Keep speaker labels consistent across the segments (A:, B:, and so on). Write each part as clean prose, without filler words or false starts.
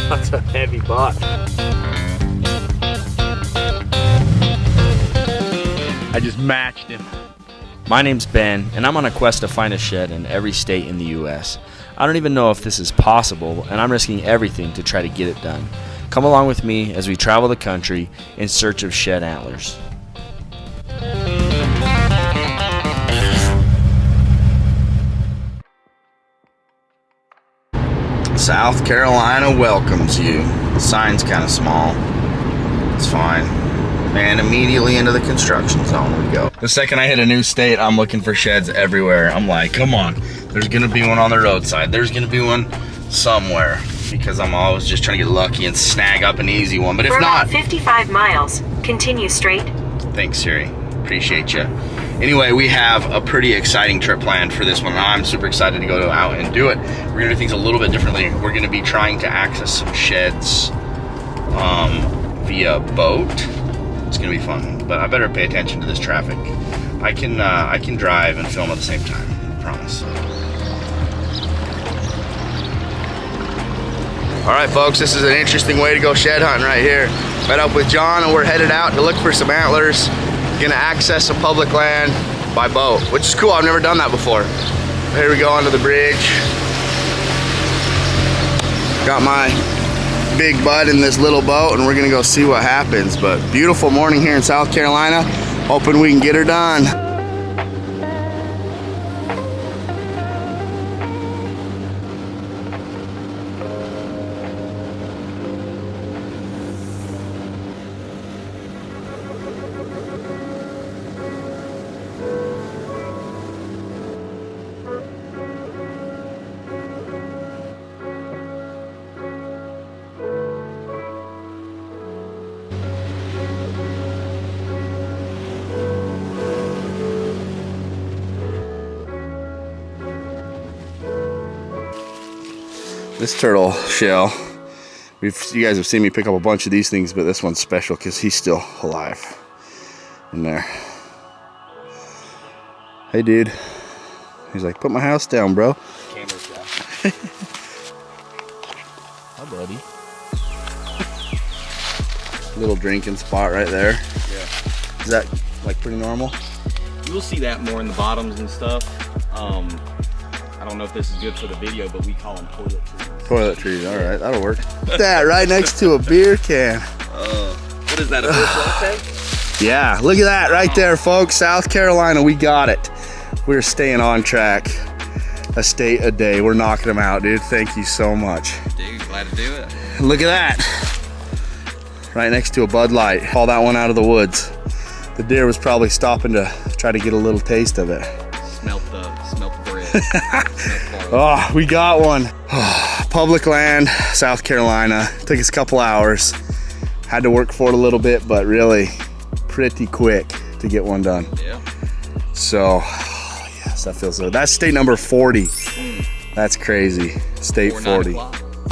A: That's a heavy buck. I just matched him.
B: My name's Ben, and I'm on a quest to find a shed in every state in the U.S. I don't even know if this is possible, and I'm risking everything to try to get it done. Come along with me as we travel the country in search of shed antlers. South Carolina welcomes you. The sign's kind of small. It's fine. And immediately into the construction zone we go. The second I hit a new state, I'm looking for sheds everywhere. I'm like, come on, there's gonna be one on the roadside. There's gonna be one somewhere, because I'm always just trying to get lucky and snag up an easy one. But if not,
C: 55 miles, continue straight.
B: Thanks, Siri. Appreciate you. Anyway, we have a pretty exciting trip planned for this one. I'm super excited to go out and do it. We're gonna do things a little bit differently. We're gonna be trying to access some sheds via boat. It's gonna be fun, but I better pay attention to this traffic. I can drive and film at the same time, I promise. All right, folks, this is an interesting way to go shed hunting right here. Met up with John and we're headed out to look for some antlers. Gonna access some public land by boat, which is cool. I've never done that before. Here we go onto the bridge. Got my big bud in this little boat and we're gonna go see what happens. But beautiful morning here in South Carolina. Hoping we can get her done. This turtle shell, you guys have seen me pick up a bunch of these things, but this one's special because he's still alive in there. Hey dude. He's like, put my house down, bro.
A: Camera's down.
B: Hi buddy. Little drinking spot right there.
A: Yeah.
B: Is that like pretty normal?
A: You'll see that more in the bottoms and stuff. I don't know if this is good for the video, but we call them toiletries. All right, that'll work. That right next to a beer can. What is that, a Bush latte?
B: Yeah, look at that right there, folks. South Carolina, we got it. We're staying on track. A state a day. We're knocking them out, dude. Thank you so much.
A: Dude, glad to do it.
B: Look at that. Right next to a Bud Light. Haul that one out of the woods. The deer was probably stopping to try to get a little taste of it.
A: Smelt the bread.
B: Oh, we got one. Public land, South Carolina. Took us a couple hours. Had to work for it a little bit, but really pretty quick to get one done.
A: Yeah.
B: So, yes, that feels good. That's state number 40. That's crazy. State 40.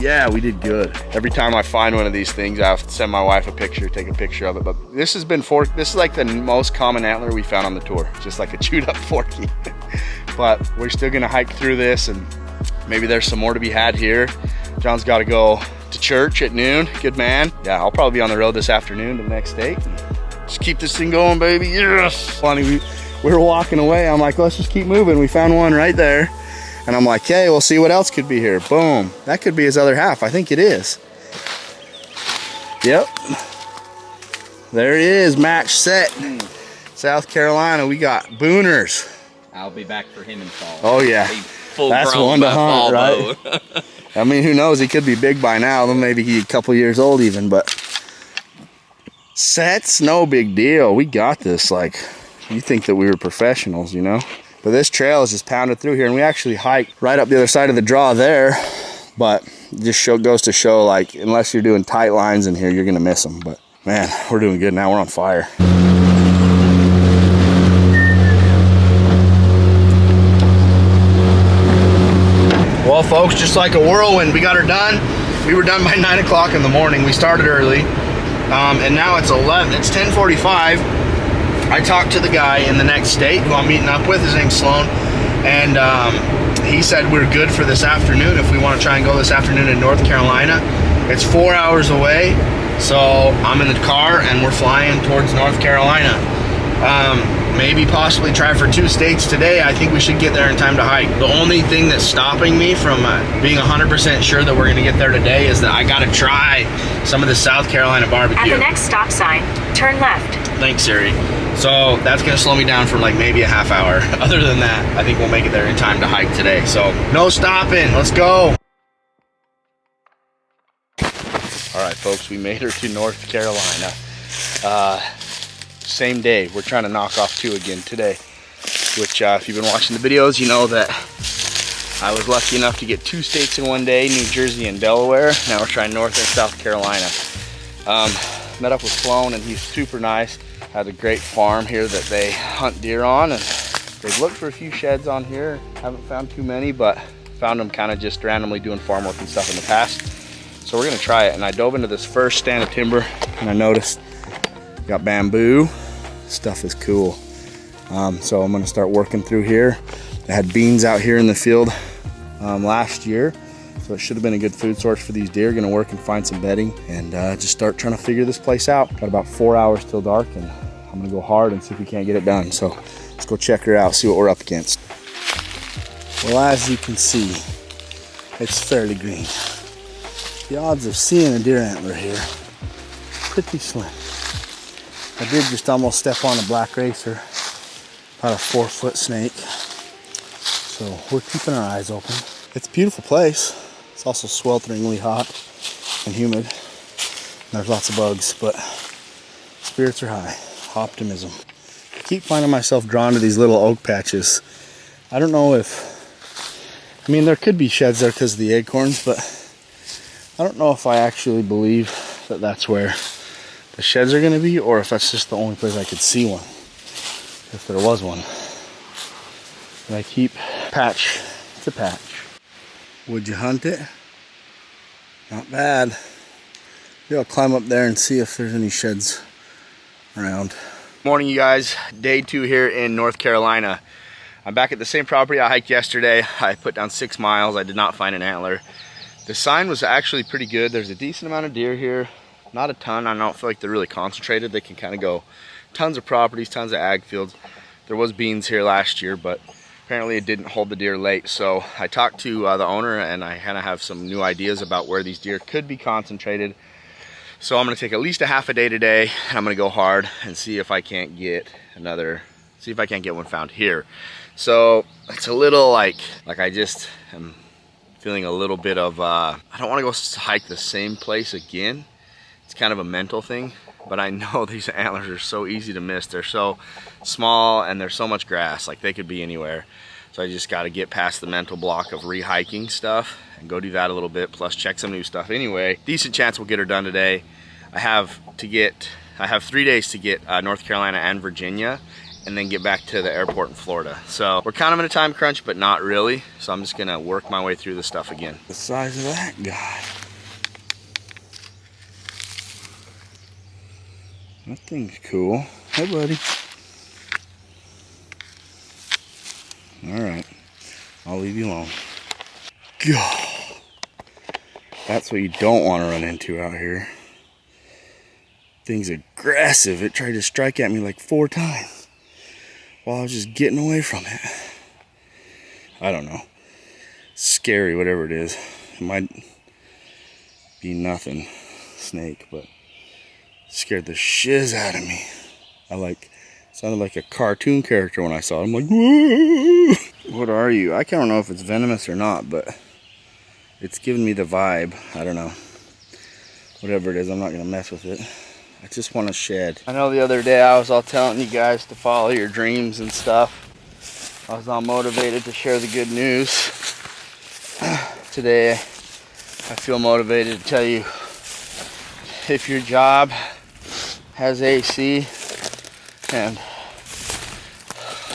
B: Yeah, we did good. Every time I find one of these things, I have to send my wife a picture, take a picture of it. But this has been this is like the most common antler we found on the tour. Just like a chewed up forky. But we're still gonna hike through this and maybe there's some more to be had here. John's gotta go to church at noon, good man. Yeah, I'll probably be on the road this afternoon to the next state. Just keep this thing going, baby, yes. Funny, we were walking away, I'm like, let's just keep moving. We found one right there. And I'm like, hey, we'll see what else could be here. Boom, that could be his other half. I think it is. Yep. There it is, match set. South Carolina, we got booners.
A: I'll be back for him in fall.
B: Oh yeah, that's one to hunt, right? I mean, who knows? He could be big by now. Then maybe he's a couple years old even. But sets, no big deal. We got this. Like, you think that we were professionals, you know? But this trail is just pounded through here, and we actually hiked right up the other side of the draw there. But it just goes to show, like, unless you're doing tight lines in here, you're gonna miss them. But man, we're doing good now. We're on fire. Well, folks, just like a whirlwind, we got her done. We were done by 9 o'clock in the morning. We started early, and now it's 10:45. I talked to the guy in the next state who I'm meeting up with. His name's Sloan, and he said we're good for this afternoon if we want to try and go this afternoon in North Carolina. It's 4 hours away, so I'm in the car and we're flying towards North Carolina. Maybe possibly try for 2 states today. I think we should get there in time to hike. The only thing that's stopping me from being 100% sure that we're gonna get there today is that I gotta try some of the South Carolina barbecue.
C: At the next stop sign, turn left.
B: Thanks, Siri. So that's gonna slow me down for like maybe a half hour. Other than that, I think we'll make it there in time to hike today. So no stopping, let's go. All right, folks, we made her to North Carolina. Same day. We're trying to knock off 2 again today, which if you've been watching the videos, you know that I was lucky enough to get 2 states in one day, New Jersey and Delaware. Now we're trying North and South Carolina. Met up with Sloan and he's super nice. Had a great farm here that they hunt deer on, and they've looked for a few sheds on here. Haven't found too many, but found them kind of just randomly doing farm work and stuff in the past. So we're gonna try it. And I dove into this first stand of timber and I noticed got bamboo. Stuff is cool. So I'm gonna start working through here. I had beans out here in the field last year, so it should have been a good food source for these deer. Gonna work and find some bedding and just start trying to figure this place out. Got about 4 hours till dark, and I'm gonna go hard and see if we can't get it done. So let's go check her out, see what we're up against. Well, as you can see, it's fairly green. The odds of seeing a deer antler here, pretty slim. I did just almost step on a black racer, about a 4-foot snake. So we're keeping our eyes open. It's a beautiful place. It's also swelteringly hot and humid. And there's lots of bugs, but spirits are high. Optimism. I keep finding myself drawn to these little oak patches. I don't know if, I mean, there could be sheds there because of the acorns, but I don't know if I actually believe that that's where the sheds are going to be, or if that's just the only place I could see one, if there was one. And I keep patch to patch. Would you hunt it? Not bad. Maybe I'll climb up there and see if there's any sheds around. Morning, you guys. Day 2 here in North Carolina. I'm back at the same property I hiked yesterday. I put down 6 miles. I did not find an antler. The sign was actually pretty good. There's a decent amount of deer here. Not a ton. I don't feel like they're really concentrated. They can kind of go tons of properties, tons of ag fields. There was beans here last year, but apparently it didn't hold the deer late. So I talked to the owner, and I kind of have some new ideas about where these deer could be concentrated. So I'm going to take at least a half a day today, and I'm going to go hard and see if I can't get one found here. So it's a little like I just am feeling a little bit of, I don't want to go hike the same place again. It's kind of a mental thing, but I know these antlers are so easy to miss. They're so small and there's so much grass, like they could be anywhere. So I just got to get past the mental block of re-hiking stuff and go do that a little bit, plus check some new stuff anyway. Decent chance we'll get her done today. I have 3 days to get North Carolina and Virginia, and then get back to the airport in Florida. So we're kind of in a time crunch, but not really. So I'm just gonna work my way through this stuff again. The size of that guy. That thing's cool. Hey, buddy. All right, I'll leave you alone. God, that's what you don't want to run into out here. Thing's aggressive. It tried to strike at me like 4 times while I was just getting away from it. I don't know. Scary, whatever it is. It might be nothing snake, but scared the shiz out of me. Sounded like a cartoon character when I saw it. I'm like, whoa! What are you? I don't know if it's venomous or not, but it's giving me the vibe. I don't know. Whatever it is, I'm not gonna mess with it. I just want to shed. I know the other day I was all telling you guys to follow your dreams and stuff. I was all motivated to share the good news. Today, I feel motivated to tell you, if your job has AC and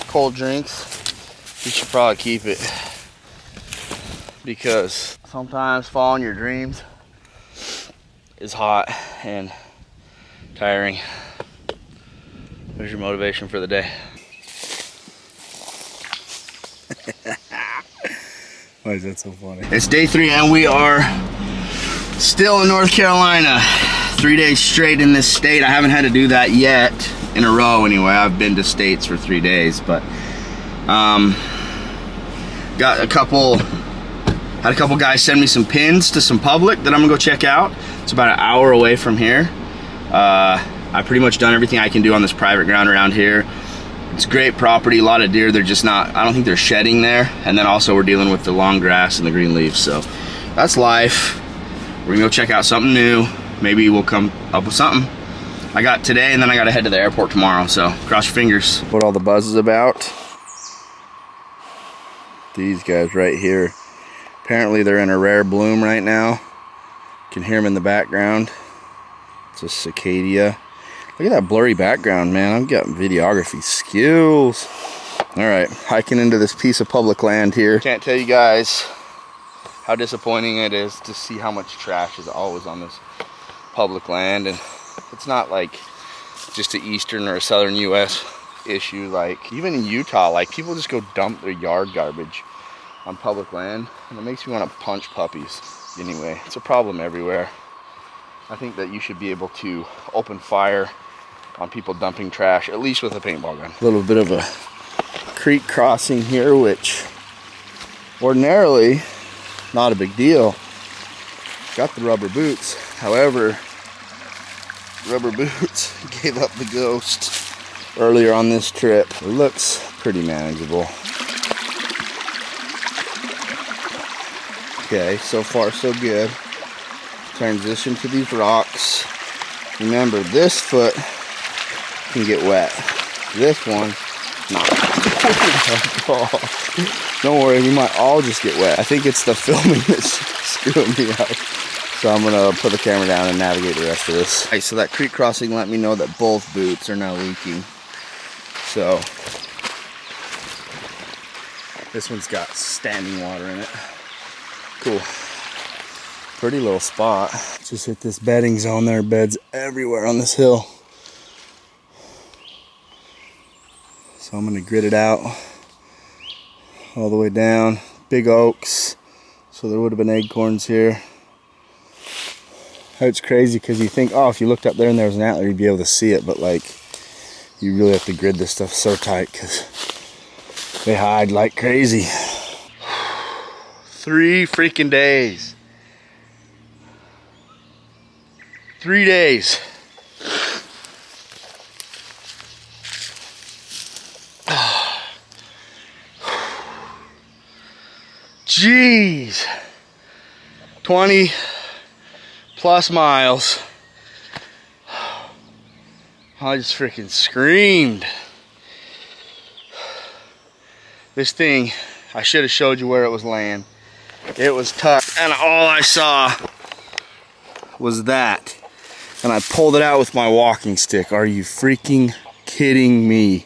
B: cold drinks, you should probably keep it, because sometimes following your dreams is hot and tiring. There's your motivation for the day. Why is that so funny? It's day 3 and we are Still in North Carolina. 3 days straight in this state. I haven't had to do that yet, in a row anyway. I've been to states for 3 days, but had a couple guys send me some pins to some public that I'm gonna go check out. It's about an hour away from here. I've pretty much done everything I can do on this private ground around here. It's great property, a lot of deer. They're just not, I don't think they're shedding there. And then also we're dealing with the long grass and the green leaves. So that's life. We're gonna go check out something new. Maybe we'll come up with something. I got today, and then I gotta head to the airport tomorrow, so cross your fingers. What all the buzz is about. These guys right here. Apparently they're in a rare bloom right now. You can hear them in the background. It's a cicadia. Look at that blurry background, man. I've got videography skills. All right, hiking into this piece of public land here. Can't tell you guys how disappointing it is to see how much trash is always on this public land. And it's not like just an eastern or a southern US issue. Like even in Utah, like people just go dump their yard garbage on public land, and it makes me want to punch puppies. Anyway, it's a problem everywhere. I think that you should be able to open fire on people dumping trash, at least with a paintball gun. A little bit of a creek crossing here, which ordinarily not a big deal. Got the rubber boots. However, rubber boots gave up the ghost earlier on this trip. It looks pretty manageable. Okay, so far so good. Transition to these rocks. Remember, this foot can get wet. This one, not. Don't worry, we might all just get wet. I think it's the filming that's screwing me up. So I'm gonna put the camera down and navigate the rest of this. All right, so that creek crossing let me know that both boots are now leaking. So this one's got standing water in it. Cool. Pretty little spot. Just hit this bedding zone. There are beds everywhere on this hill. So I'm gonna grit it out all the way down. Big oaks. So there would have been acorns here. It's crazy because you think, oh, if you looked up there and there was an antler, you'd be able to see it, but like, you really have to grid this stuff so tight because they hide like crazy. 3 freaking days. 3 days. Jeez. 20 plus miles. I just freaking screamed. This thing, I should have showed you where it was laying. It was tucked, and all I saw was that. And I pulled it out with my walking stick. Are you freaking kidding me?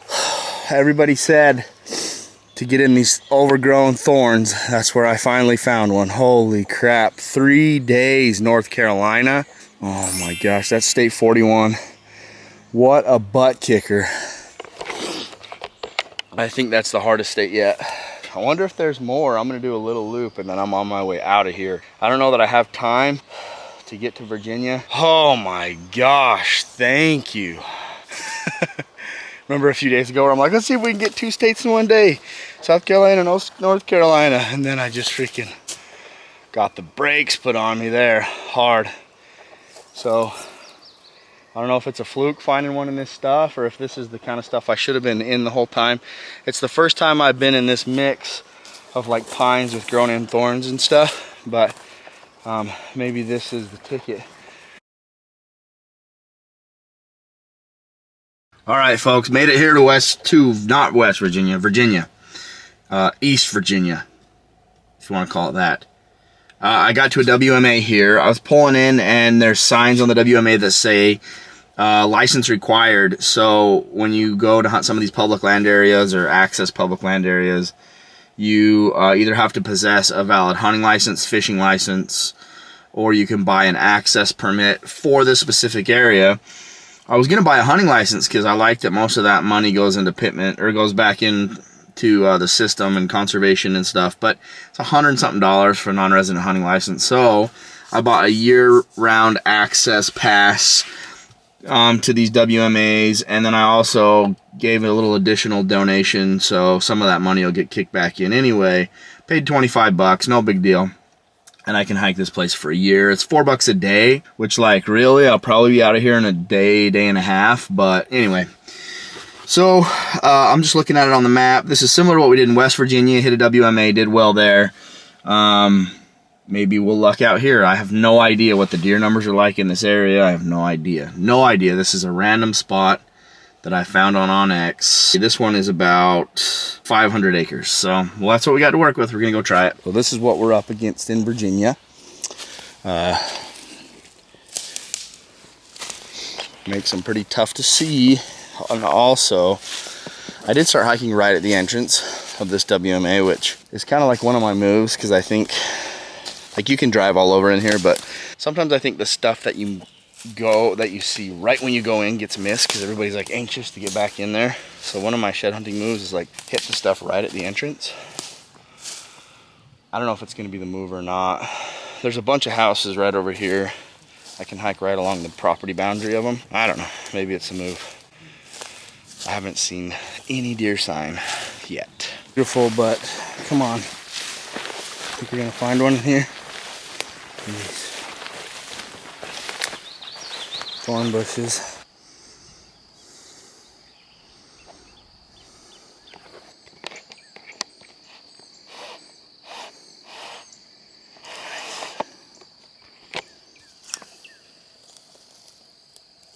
B: Everybody said to get in these overgrown thorns. That's where I finally found one. Holy crap. 3 days, North Carolina. Oh my gosh, that's state 41. What a butt kicker. I think that's the hardest state yet. I wonder if there's more. I'm gonna do a little loop and then I'm on my way out of here. I don't know that I have time to get to Virginia. Oh my gosh, thank you. Remember a few days ago where I'm like, let's see if we can get 2 states in one day. South Carolina and North Carolina. And then I just freaking got the brakes put on me there hard. So I don't know if it's a fluke finding one in this stuff or if this is the kind of stuff I should have been in the whole time. It's the first time I've been in this mix of like pines with grown in thorns and stuff, but maybe this is the ticket. All right, folks, made it here to not West Virginia, Virginia. East Virginia, if you want to call it that. I got to a WMA here. I was pulling in and there's signs on the WMA that say license required. So when you go to hunt some of these public land areas or access public land areas, you either have to possess a valid hunting license, fishing license, or you can buy an access permit for this specific area. I was going to buy a hunting license because I like that most of that money goes into pitment or goes back into the system and conservation and stuff, but it's $100 and something for a non-resident hunting license. So I bought a year-round access pass to these WMAs, and then I also gave a little additional donation, so some of that money will get kicked back in anyway. Paid 25 bucks, no big deal. And I can hike this place for a year. It's $4 a day, which, like, really, I'll probably be out of here in a day and a half. But anyway, so I'm just looking at it on the map. This is similar to what we did in West Virginia. Hit a WMA, did well there. Maybe we'll luck out here. I have no idea what the deer numbers are like in this area. I have no idea. No idea. This is a random spot that I found on Onyx. This one is about 500 acres. So, well, that's what we got to work with. We're going to go try it. So this is what we're up against in Virginia. Makes them pretty tough to see. And also, I did start hiking right at the entrance of this WMA, which is kind of like one of my moves, because I think, like, you can drive all over in here, but sometimes I think the stuff that you see right when you go in gets missed because everybody's like anxious to get back in there. So one of my shed hunting moves is like hit the stuff right at the entrance. I don't know if it's going to be the move or not. There's a bunch of houses right over here. I can hike right along the property boundary of them. I don't know, maybe it's a move. I haven't seen any deer sign yet. Beautiful, but come on, think we're gonna find one in here? These thorn bushes.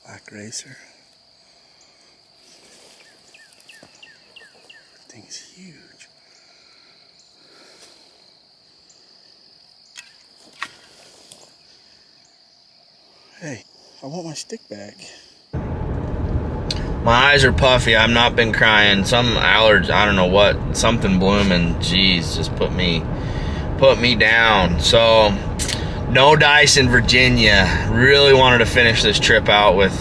B: Black racer. Thing's huge. Hey, I want my stick back. My eyes are puffy. I've not been crying. Some allergy, I don't know what, something blooming. Jeez, just put me down. So, no dice in Virginia. Really wanted to finish this trip out with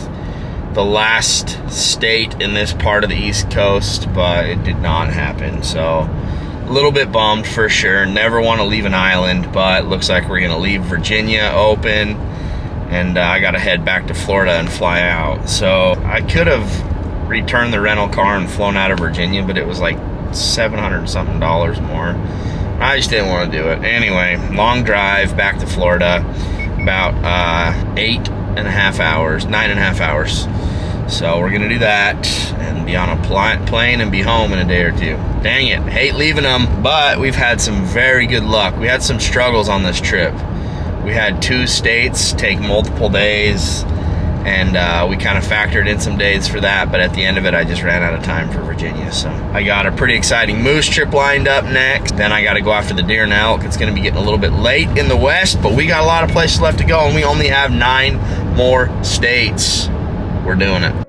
B: the last state in this part of the East Coast, but it did not happen. So, a little bit bummed for sure. Never want to leave an island, but looks like we're gonna leave Virginia open. And I gotta head back to Florida and fly out. So I could have returned the rental car and flown out of Virginia, but it was like $700 something more. I just didn't want to do it. Anyway, long drive back to Florida, about 9.5 hours. So we're gonna do that and be on a plane and be home in a day or two. Dang it, hate leaving them, but we've had some very good luck. We had some struggles on this trip. We had 2 states take multiple days, and we kind of factored in some days for that, but at the end of it, I just ran out of time for Virginia. So I got a pretty exciting moose trip lined up next. Then I got to go after the deer and elk. It's going to be getting a little bit late in the West, but we got a lot of places left to go, and we only have 9 more states. We're doing it.